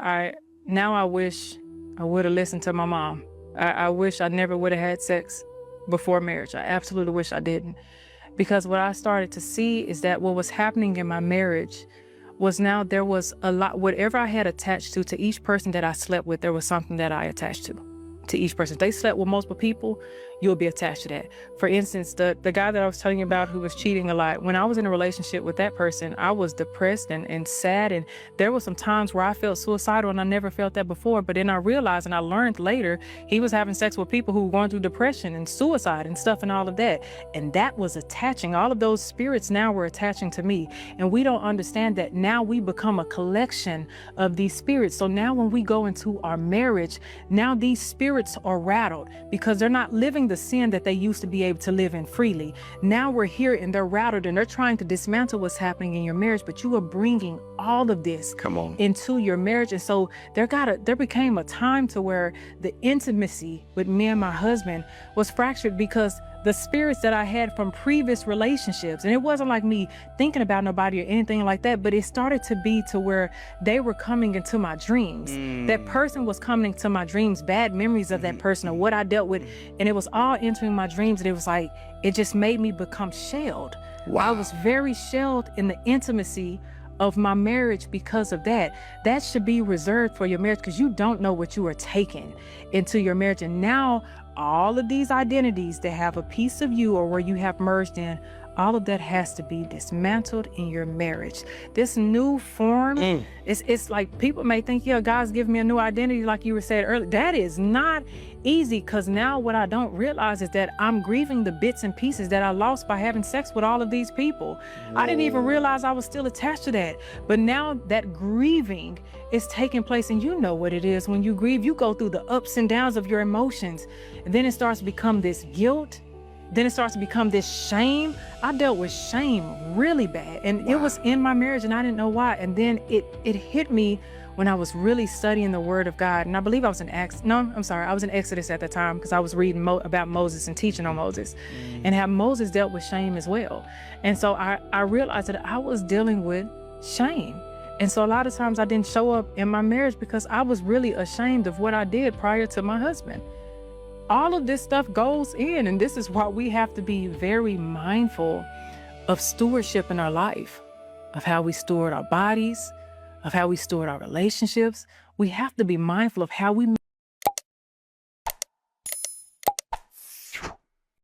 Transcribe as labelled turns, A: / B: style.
A: I wish I would have listened to my mom. I wish I never would have had sex before marriage. I absolutely wish I didn't. Because what I started to see is that what was happening in my marriage was now there was a lot, whatever I had attached to each person that I slept with, there was something that I attached to each person. If they slept with multiple people, you'll be attached to that. For instance, the guy that I was telling you about who was cheating a lot, when I was in a relationship with that person, I was depressed and sad. And there were some times where I felt suicidal, and I never felt that before. But then I realized, and I learned later, he was having sex with people who were going through depression and suicide and stuff and all of that. And that was attaching. All of those spirits now were attaching to me. And we don't understand that now we become a collection of these spirits. So now when we go into our marriage, now these spirits are rattled because they're not living the sin that they used to be able to live in freely. Now we're here and they're rattled and they're trying to dismantle what's happening in your marriage, but you are bringing all of this into your marriage. And so there became a time to where the intimacy with me and my husband was fractured because the spirits that I had from previous relationships, and it wasn't like me thinking about nobody or anything like that, but it started to be to where they were coming into my dreams. That person was coming into my dreams, bad memories of that person or what I dealt with, and it was all entering my dreams, and it was like, it just made me become shelled. Wow. I was very shelled in the intimacy of my marriage because of that. That should be reserved for your marriage because you don't know what you are taking into your marriage. And now all of these identities that have a piece of you or where you have merged in, all of that has to be dismantled in your marriage. This new form, it's like people may think, yeah, God's giving me a new identity like you were saying earlier. That is not easy because now what I don't realize is that I'm grieving the bits and pieces that I lost by having sex with all of these people. Whoa. I didn't even realize I was still attached to that. But now that grieving is taking place, and you know what it is. When you grieve, you go through the ups and downs of your emotions. And then it starts to become this guilt. Then it starts to become this shame. I dealt with shame really bad. And it was in my marriage and I didn't know why. And then it hit me when I was really studying the word of God. And I believe I was in I was in Exodus at the time because I was reading about Moses and teaching on Moses and how Moses dealt with shame as well. And so I realized that I was dealing with shame. And so a lot of times I didn't show up in my marriage because I was really ashamed of what I did prior to my husband. All of this stuff goes in, and this is why we have to be very mindful of stewardship in our life, of how we steward our bodies, of how we steward our relationships. We have to be mindful of how we